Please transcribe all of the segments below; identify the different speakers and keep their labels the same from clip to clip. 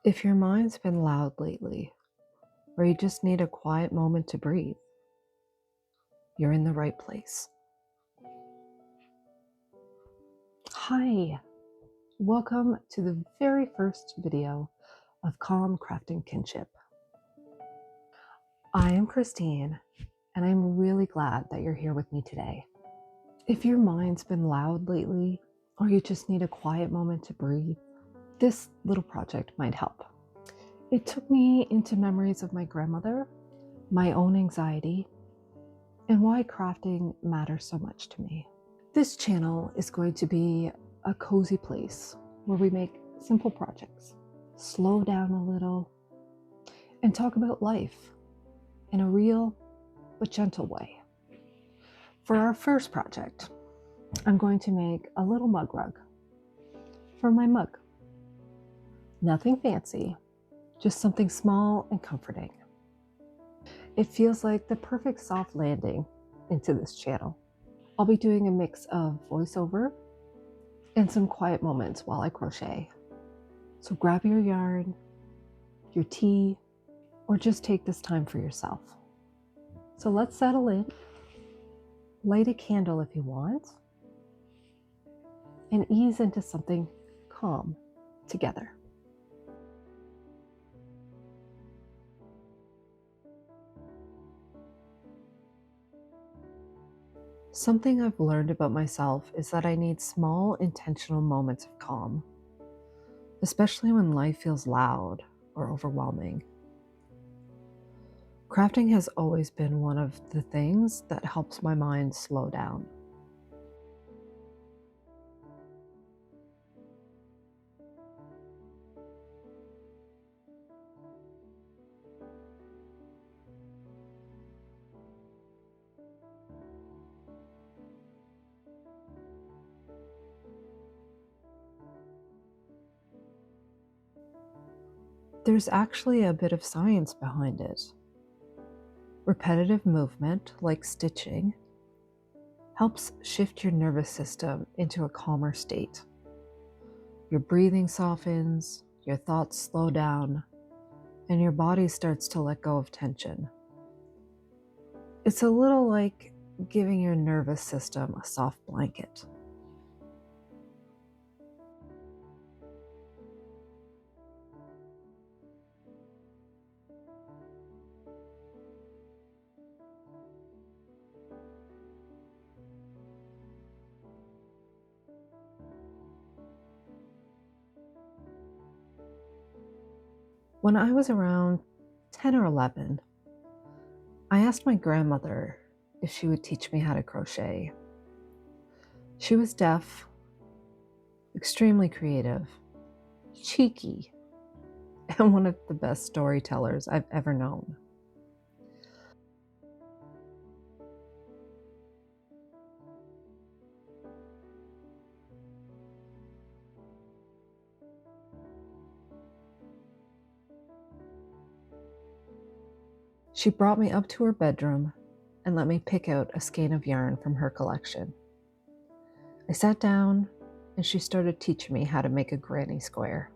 Speaker 1: If your mind's been loud lately, or you just need a quiet moment to breathe, you're in the right place. Hi, welcome to the very first video of Calm Crafting Kinship. I am Christine, and I'm really glad that you're here with me today. If your mind's been loud lately, or you just need a quiet moment to breathe, this little project might help. It took me into memories of my grandmother, my own anxiety, and why crafting matters so much to me. This channel is going to be a cozy place where we make simple projects, slow down a little, and talk about life in a real but gentle way. For our first project, I'm going to make a little mug rug for my mug. Nothing fancy, just something small and comforting. It feels like the perfect soft landing into this channel. I'll be doing a mix of voiceover and some quiet moments while I crochet. So grab your yarn, your tea, or just take this time for yourself. So let's settle in. Light a candle if you want, and ease into something calm together. Something I've learned about myself is that I need small, intentional moments of calm, especially when life feels loud or overwhelming. Crafting has always been one of the things that helps my mind slow down. There's actually a bit of science behind it. Repetitive movement, like stitching, helps shift your nervous system into a calmer state. Your breathing softens, your thoughts slow down, and your body starts to let go of tension. It's a little like giving your nervous system a soft blanket. When I was around 10 or 11, I asked my grandmother if she would teach me how to crochet. She was deaf, extremely creative, cheeky, and one of the best storytellers I've ever known. She brought me up to her bedroom and let me pick out a skein of yarn from her collection. I sat down and she started teaching me how to make a granny square.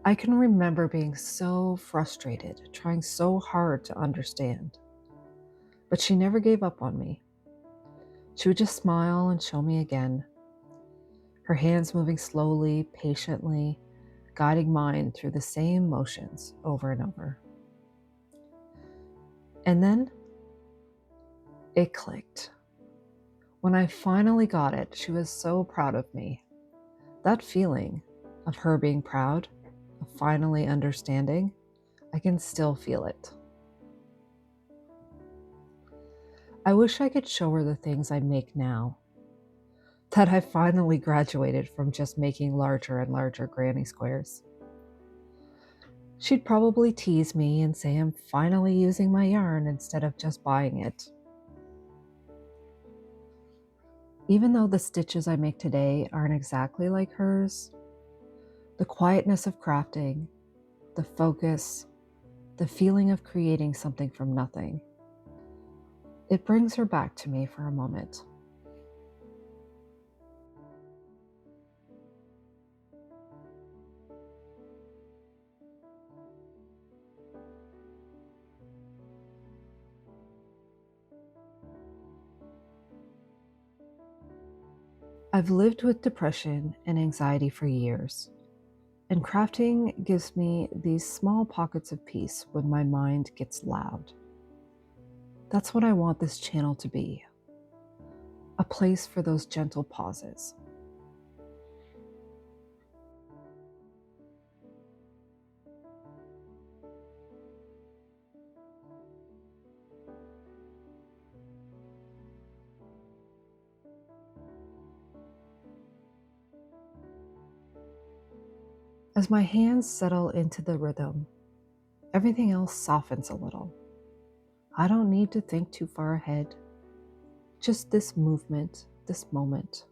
Speaker 1: I can remember being so frustrated, trying so hard to understand. But she never gave up on me. She would just smile and show me again, her hands moving slowly, patiently, guiding mine through the same motions over and over. And then it clicked. When I finally got it, she was so proud of me. That feeling of her being proud, of finally understanding, I can still feel it. I wish I could show her the things I make now, that I finally graduated from just making larger and larger granny squares. She'd probably tease me and say I'm finally using my yarn instead of just buying it. Even though the stitches I make today aren't exactly like hers, the quietness of crafting, the focus, the feeling of creating something from nothing, it brings her back to me for a moment. I've lived with depression and anxiety for years, and crafting gives me these small pockets of peace when my mind gets loud. That's what I want this channel to be, a place for those gentle pauses. As my hands settle into the rhythm, everything else softens a little. I don't need to think too far ahead, just this movement, this moment.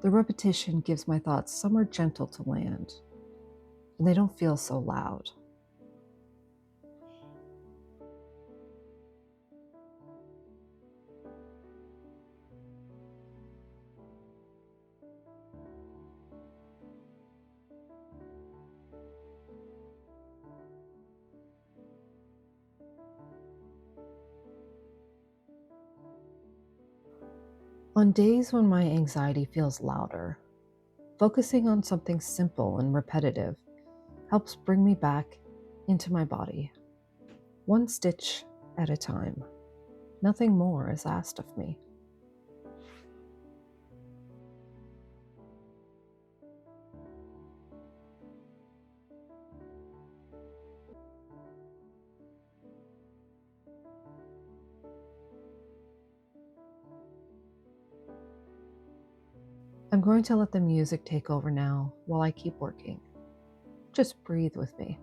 Speaker 1: The repetition gives my thoughts somewhere gentle to land, and they don't feel so loud. On days when my anxiety feels louder, focusing on something simple and repetitive helps bring me back into my body. One stitch at a time. Nothing more is asked of me. I'm going to let the music take over now while I keep working. Just breathe with me.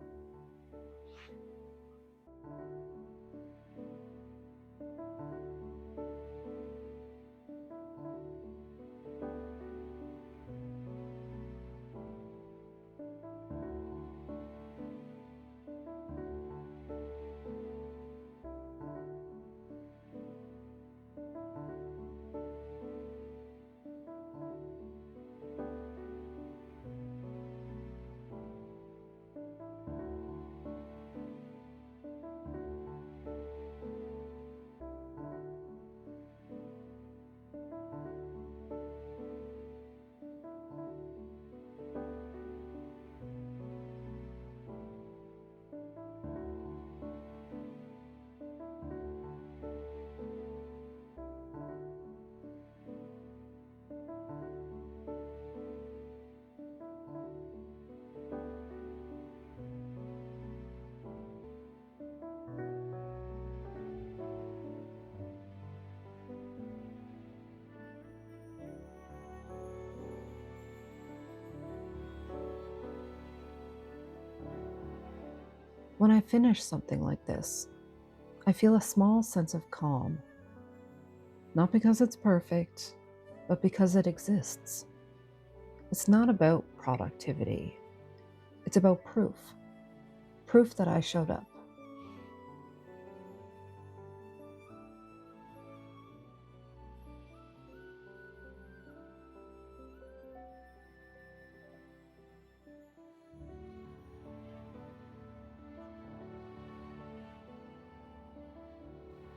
Speaker 1: When I finish something like this, I feel a small sense of calm. Not because it's perfect, but because it exists. It's not about productivity. It's about proof. Proof that I showed up.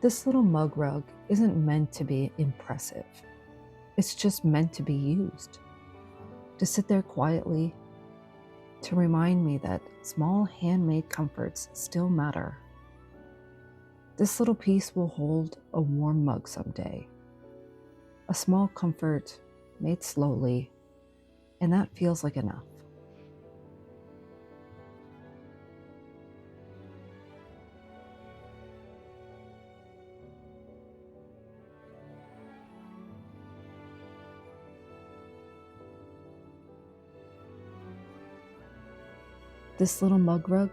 Speaker 1: This little mug rug isn't meant to be impressive. It's just meant to be used. To sit there quietly, to remind me that small handmade comforts still matter. This little piece will hold a warm mug someday. A small comfort made slowly, and that feels like enough. This little mug rug,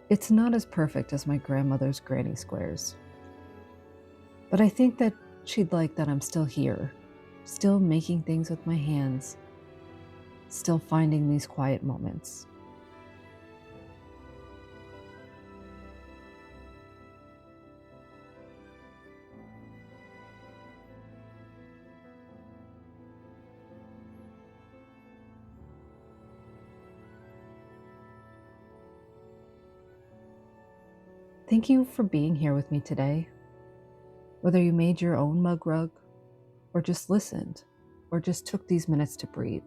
Speaker 1: it's not as perfect as my grandmother's granny squares. But I think that she'd like that I'm still here, still making things with my hands, still finding these quiet moments. Thank you for being here with me today. Whether you made your own mug rug or just listened, or just took these minutes to breathe.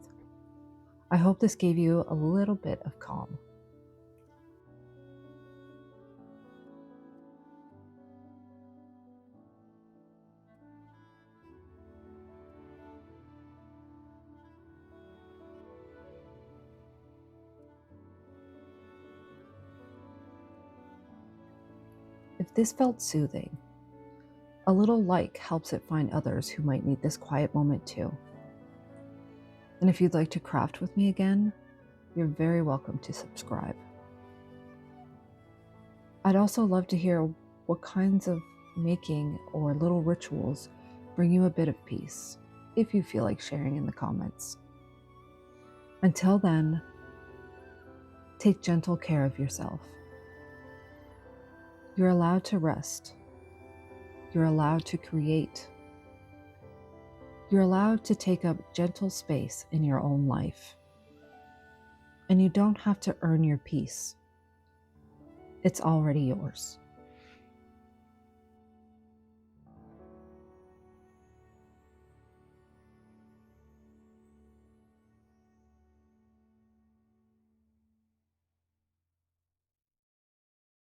Speaker 1: I hope this gave you a little bit of calm. If this felt soothing, a little like helps it find others who might need this quiet moment too. And if you'd like to craft with me again, you're very welcome to subscribe. I'd also love to hear what kinds of making or little rituals bring you a bit of peace, if you feel like sharing in the comments. Until then, take gentle care of yourself. You're allowed to rest. You're allowed to create. You're allowed to take up gentle space in your own life. And you don't have to earn your peace. It's already yours.